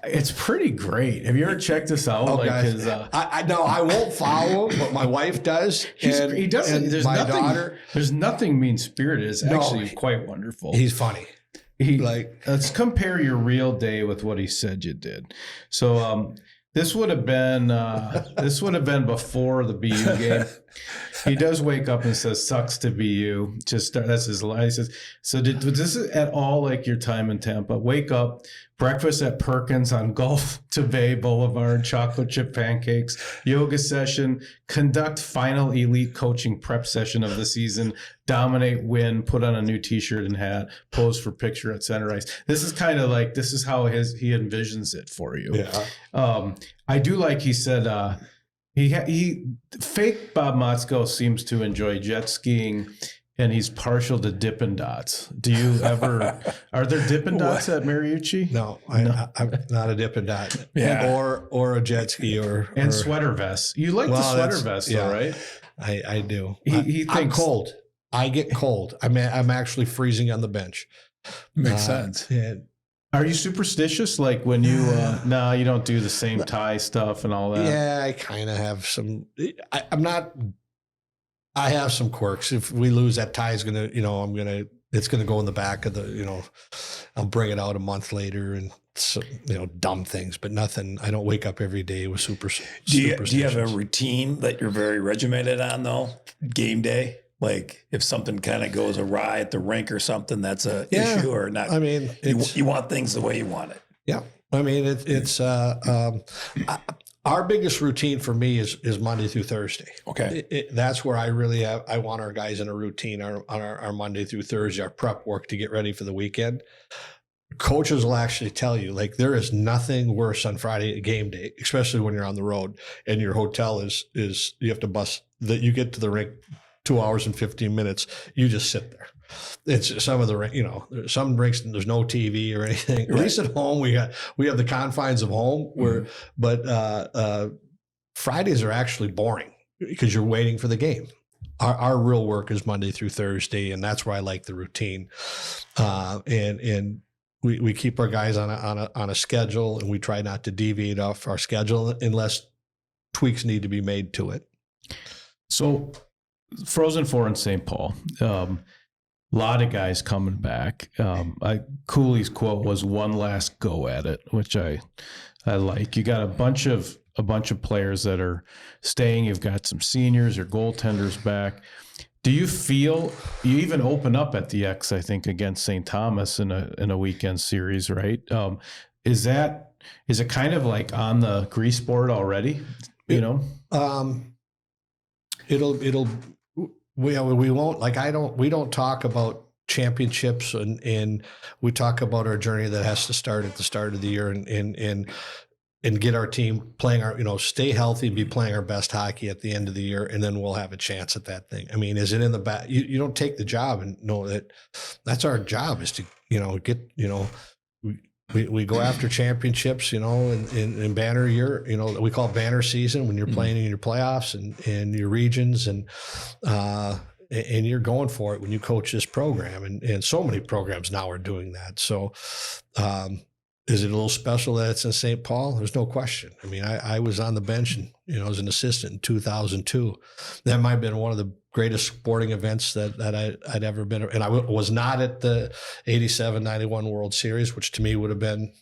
It's pretty great. Have you ever checked this out?
Oh, guys, I won't follow him, but my wife does.
He doesn't.
And
There's
my
nothing.
daughter.
There's nothing mean spirited. It's actually quite wonderful.
He's funny.
Let's compare your real day with what he said you did. So this would have been before the BU game. He does wake up and says, "Sucks to be you." That's his lie. He says, "So was this at all like your time in Tampa? Wake up, breakfast at Perkins on Gulf to Bay Boulevard, chocolate chip pancakes, yoga session, conduct final elite coaching prep session of the season, dominate, win, put on a new T-shirt and hat, pose for picture at center ice." This is kind of like, this is how he envisions it for you.
Yeah.
I do like he said. He fake Bob Motzko seems to enjoy jet skiing, and he's partial to Dippin' Dots. Do you ever? Are there Dippin' Dots at Mariucci?
No, I'm not a Dippin' Dot.
Yeah.
Or a jet ski or
sweater vests. You like the sweater vest, though, right?
I do.
He
I'm
thinks
cold. I get cold. I'm actually freezing on the bench.
Makes sense.
And
Are you superstitious? Like when you, no, you don't do the same tie stuff and all that.
yeah, I kind of have some. I'm not. I have some quirks. If we lose, that tie is gonna, it's gonna go in the back of the, I'll bring it out a month later and dumb things, but nothing. I don't wake up every day with
Do you have a routine that you're very regimented on though? Game day? Like if something kind of goes awry at the rink or something, that's a issue or not.
I mean,
you want things the way you want it.
Yeah. I mean, it's our biggest routine for me is Monday through Thursday.
Okay.
That's where I want our guys in a routine on our Monday through Thursday, our prep work to get ready for the weekend. Coaches will actually tell you, like, there is nothing worse on Friday game day, especially when you're on the road and your hotel is you have to bus that you get to the rink 2 hours and 15 minutes. You just sit there. It's some of the, some rinks there's no TV or anything. At least at home we have the confines of home where, but Fridays are actually boring because you're waiting for the game. Our real work is Monday through Thursday, and that's where I like the routine. And we keep our guys on a schedule, and we try not to deviate off our schedule unless tweaks need to be made to it.
So Frozen Four in St. Paul. A lot of guys coming back. Cooley's quote was "one last go at it," which I like. You got a bunch of players that are staying. You've got some seniors, your goaltenders back. Do you feel you even open up at the X? I think against St. Thomas in a weekend series, right? Is it kind of like on the grease board already?
We won't, like, we don't talk about championships and we talk about our journey that has to start at the start of the year and get our team playing stay healthy, be playing our best hockey at the end of the year. And then we'll have a chance at that thing. I mean, is it in the back? You don't take the job and know that's our job is to, get, we go after championships, in banner year, we call it banner season when you're playing in your playoffs and your regions. And and you're going for it when you coach this program, and so many programs now are doing that. So, is it a little special that it's in St. Paul? There's no question. I mean, I was on the bench and, as an assistant in 2002. That might have been one of the greatest sporting events that I'd ever been. And I was not at the 87-91 World Series, which to me would have been,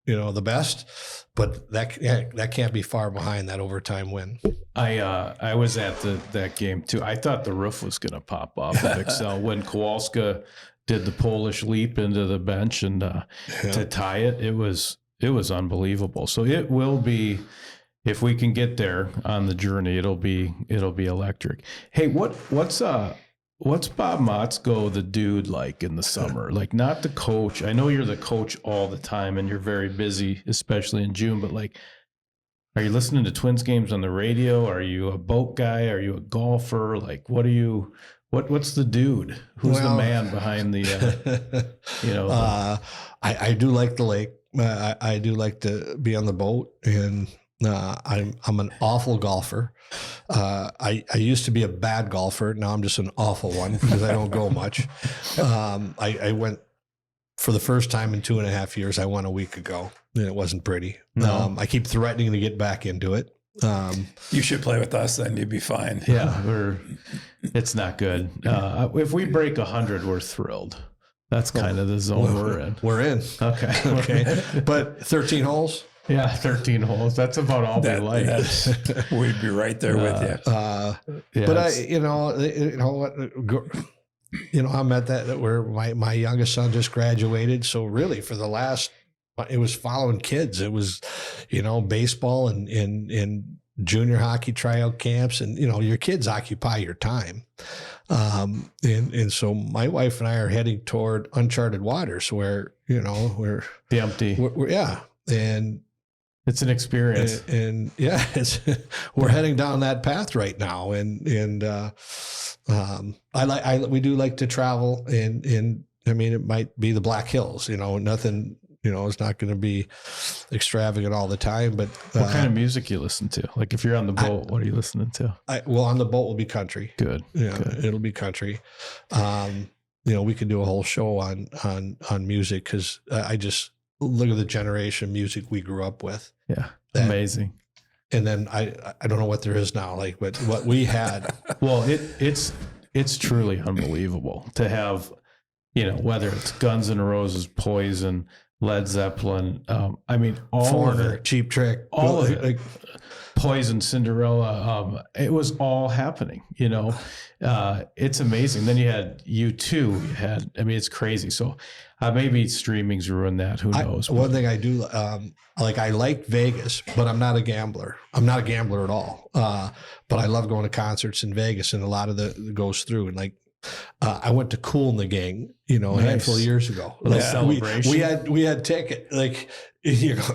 the best. But that can't be far behind that overtime win.
I was at that game too. I thought the roof was going to pop off at Excel when Kowalska did the Polish leap into the bench and to tie it. It was unbelievable. So it will be, if we can get there on the journey, it'll be electric. Hey, what's Bob Motzko, the dude, like in the summer? Like, not the coach. I know you're the coach all the time and you're very busy, especially in June, but like, are you listening to Twins games on the radio? Are you a boat guy? Are you a golfer? Like, what are you? What's the dude? Who's the man behind the?
I do like the lake. I do like to be on the boat, and I'm an awful golfer. I used to be a bad golfer. Now I'm just an awful one because I don't go much. I went for the first time in 2.5 years. I went a week ago, and it wasn't pretty. No. I keep threatening to get back into it.
You should play with us, then you'd be fine.
Yeah, it's not good. If we break 100, we're thrilled. That's kind of the zone we're in.
We're in.
Okay.
But 13 holes?
Yeah, 13 holes. That's about all we like.
We'd be right there with you.
But I'm at that where my youngest son just graduated. So really for the last, it was following kids. It was, baseball and junior hockey tryout camps, and your kids occupy your time. And so my wife and I are heading toward uncharted waters where, we're
the empty.
And
it's an experience.
And we're heading down that path right now. And we do like to travel, and I mean, it might be the Black Hills, nothing, it's not going to be extravagant all the time, but
what kind of music you listen to? Like if you're on the boat, what are you listening to?
On the boat will be country.
Good.
Yeah.
Good.
It'll be country. We could do a whole show on music, because I just look at the generation of music we grew up with.
Yeah. Amazing.
And then I don't know what there is now, but what we had.
Well, it's truly unbelievable to have, whether it's Guns N' Roses, Poison, Led Zeppelin. I mean, all
Foreigner,
of it,
Cheap Trick,
all of it. Poison, Cinderella. It was all happening. It's amazing. Then you had U2. It's crazy. So maybe streaming's ruined that. Who knows?
One thing I do, I like Vegas, but I'm not a gambler. I'm not a gambler at all. But I love going to concerts in Vegas, and a lot of the goes through. And I went to Kool and the Gang, a handful of years ago.
Celebration.
We had ticket,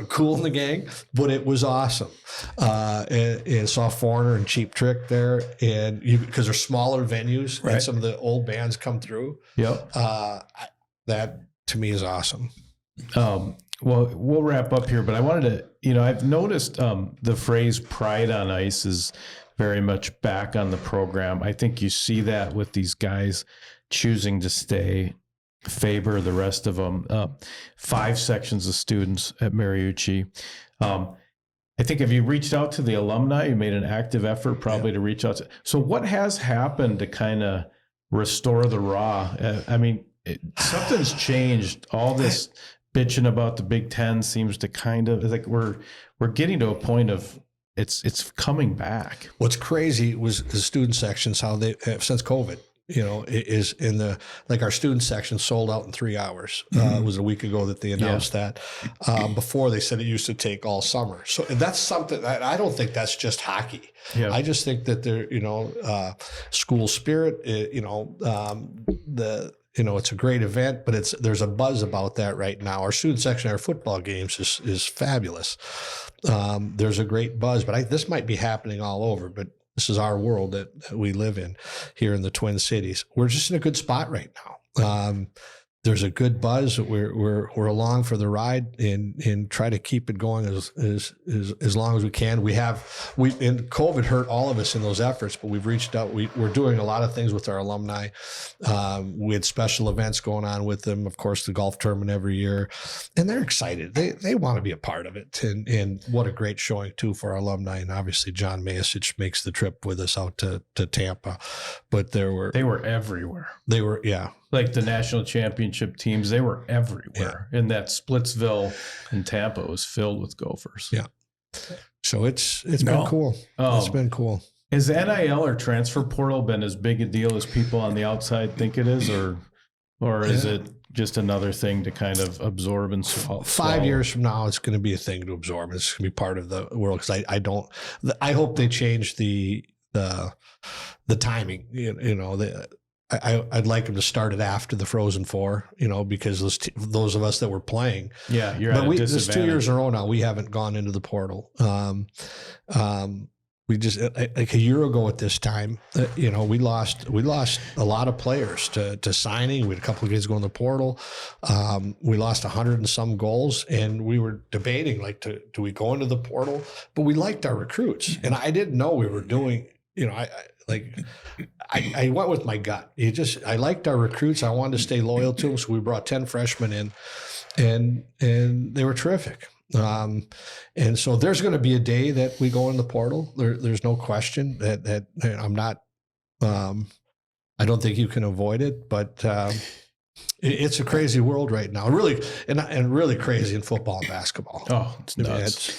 Kool and the Gang, but it was awesome. And saw Foreigner and Cheap Trick there, and because they're smaller venues, right, and some of the old bands come through.
Yep.
That to me is awesome.
Well, we'll wrap up here, but I wanted to, I've noticed the phrase "pride on ice" is very much back on the program. I think you see that with these guys choosing to stay. Faber, the rest of them, 5 sections of students at Mariucci. I think, have you reached out to the alumni? You made an active effort probably to reach out to. So what has happened to kind of restore the raw? Something's changed. All this bitching about the Big Ten seems to kind of like we're getting to a point of it's coming back.
What's crazy was the student sections, how they, since COVID, is in our student section sold out in 3 hours. It was a week ago that they announced that. Before, they said it used to take all summer. So that's something that I don't think that's just hockey. Yeah. I just think that there, school spirit, it's a great event, but there's a buzz about that right now. Our student section, our football games is fabulous. There's a great buzz, but this might be happening all over, but this is our world that we live in here in the Twin Cities. We're just in a good spot right now. there's a good buzz. We're along for the ride and try to keep it going as long as we can. And COVID hurt all of us in those efforts, but we've reached out. We're doing a lot of things with our alumni. We had special events going on with them, of course, the golf tournament every year, and they're excited. They want to be a part of it, and what a great showing too for our alumni. And obviously, John Mayasich makes the trip with us out to Tampa, but they were
everywhere.
They were, yeah.
Like the national championship teams, they were everywhere. Yeah. And that Splitsville in Tampa was filled with Gophers.
Yeah. So it's been cool. It's been cool.
Has NIL or transfer portal been as big a deal as people on the outside think it is, or is it just another thing to kind of absorb and swallow?
5 years from now, it's going to be a thing to absorb. It's going to be part of the world, because I hope they change the timing. I'd like them to start it after the Frozen Four, because those of us that were playing.
Yeah, you're at a disadvantage.
This 2 years in a row now, we haven't gone into the portal. We just, like a year ago at this time, we lost a lot of players to signing. We had a couple of kids going to the portal. We lost 100 and some goals, and we were debating, like, do we go into the portal? But we liked our recruits, and I didn't know we were doing. I went with my gut. I liked our recruits. I wanted to stay loyal to them. So we brought 10 freshmen in, and they were terrific. And so there's going to be a day that we go in the portal. There's no question that I'm not, I don't think you can avoid it, but, it's a crazy world right now. Really, and really crazy in football and basketball.
Oh, it's nuts.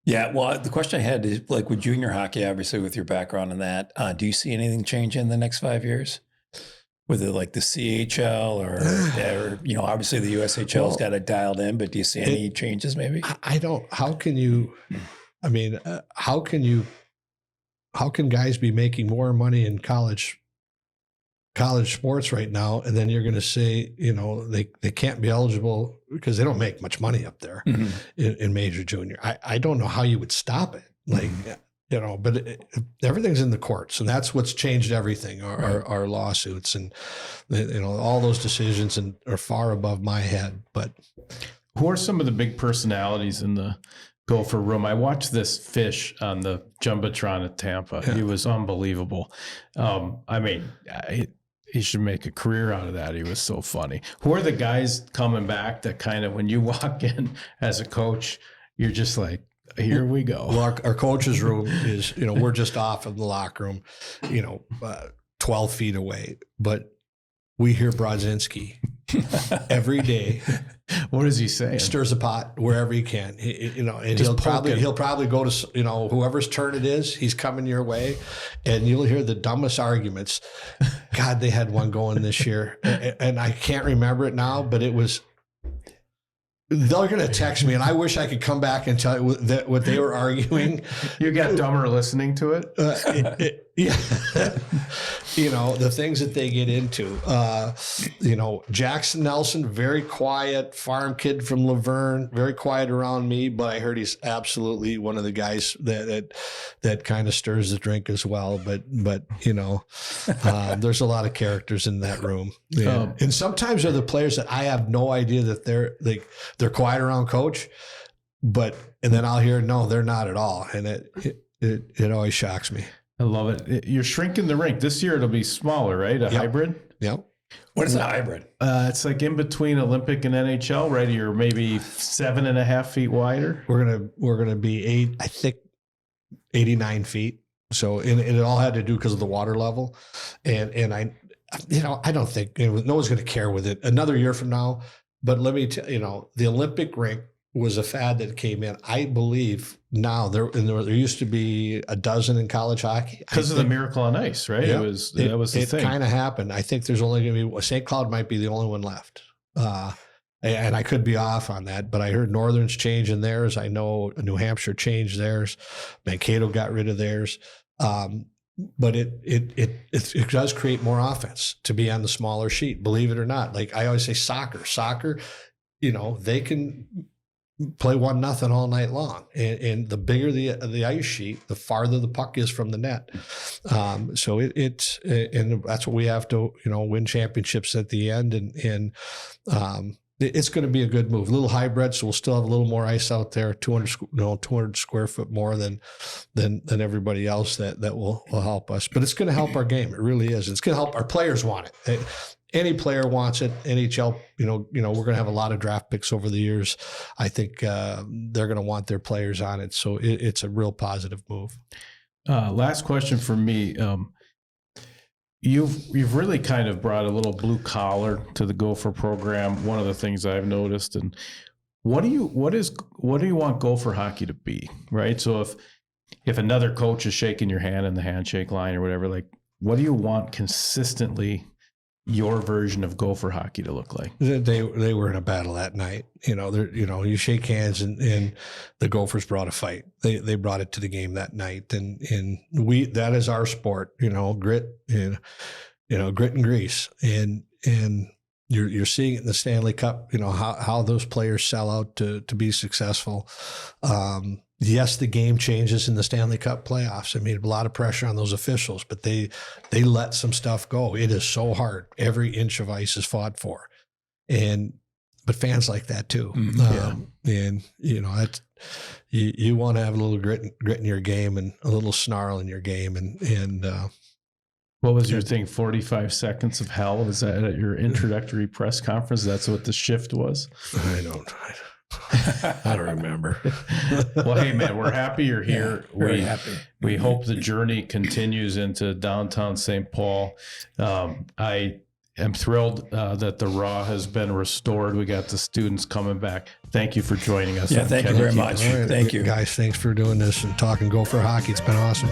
Yeah, well, the question I had is, like, with junior hockey, obviously with your background in that, do you see anything change in the next 5 years? Whether like the CHL or obviously the USHL's got it dialed in, but do you see any changes maybe?
I don't. How can guys be making more money in college sports right now, and then you're going to say, they can't be eligible because they don't make much money up there in major junior. I don't know how you would stop it. But everything's in the courts, and that's what's changed everything. Our lawsuits and all those decisions are far above my head. But
who are some of the big personalities in the Gopher room? I watched this fish on the Jumbotron at Tampa. Yeah. He was unbelievable. He should make a career out of that. He was so funny. Who are the guys coming back that kind of, when you walk in as a coach, you're just like, here we go.
Well, our coach's room is, we're just off of the locker room, 12 feet away, but we hear Brodzinski every day.
What is he saying?
Stirs a pot wherever he can, and he'll probably go to, whoever's turn it is, he's coming your way, and you'll hear the dumbest arguments. God, they had one going this year, and I can't remember it now, but it was, they're going to text me, and I wish I could come back and tell you what they were arguing.
You got dumber listening to it?
Yeah. The things that they get into. Jackson Nelson, very quiet farm kid from Laverne, very quiet around me, but I heard he's absolutely one of the guys that kind of stirs the drink as well. But there's a lot of characters in that room. Yeah. And sometimes they're the players that I have no idea that they're quiet around coach, and then I'll hear, no, they're not at all. And it always shocks me.
I love it. You're shrinking the rink. This year it'll be smaller, right? Hybrid?
Yep.
What is a hybrid?
It's like in between Olympic and NHL, right? You're maybe 7.5 feet wider.
We're gonna be 89 feet. So and it all had to do because of the water level. And I don't think no one's gonna care with it another year from now. But let me tell the Olympic rink was a fad that came in. I believe now there used to be a dozen in college hockey
because of the Miracle on Ice, right?
Yeah,
that was the thing.
It kind of happened. I think there's only going to be St. Cloud might be the only one left, and I could be off on that. But I heard Northern's changing theirs. I know New Hampshire changed theirs. Mankato got rid of theirs. But it does create more offense to be on the smaller sheet. Believe it or not, like I always say, soccer. They can play 1-0 all night long. And the bigger the ice sheet, the farther the puck is from the net. So and that's what we have to, win championships at the end. And it's going to be a good move. A little hybrid, so we'll still have a little more ice out there. 200 square foot more than everybody else. That will help us. But it's going to help our game. It really is. It's going to help our players want it. Any player wants it. NHL, we're going to have a lot of draft picks over the years. I think they're going to want their players on it. So it's a real positive move.
Last question for me. You've really kind of brought a little blue collar to the Gopher program. One of the things I've noticed, and what do you want Gopher hockey to be, right? So if another coach is shaking your hand in the handshake line or whatever, like, what do you want consistently your version of Gopher hockey to look like?
They were in a battle that night. You shake hands, and the Gophers brought a fight. They brought it to the game that night, and that is our sport. Grit, grit and grease, and you're seeing it in the Stanley Cup. How those players sell out to be successful. Yes, the game changes in the Stanley Cup playoffs. I mean, a lot of pressure on those officials, but they let some stuff go. It is so hard. Every inch of ice is fought for, but fans like that too. And you want to have a little grit in your game and a little snarl in your game. And
what was your thing? 45 seconds of hell? Was that at your introductory press conference? That's what the shift was?
I don't remember.
Well, hey man, we're happy you're here.
Very happy.
We hope the journey continues into downtown St. Paul. I am thrilled that the Raw has been restored. We got the students coming back. Thank you for joining us.
Yeah, thank you very much.
All right,
thank you,
guys. Thanks for doing this and talking Gopher hockey. It's been awesome.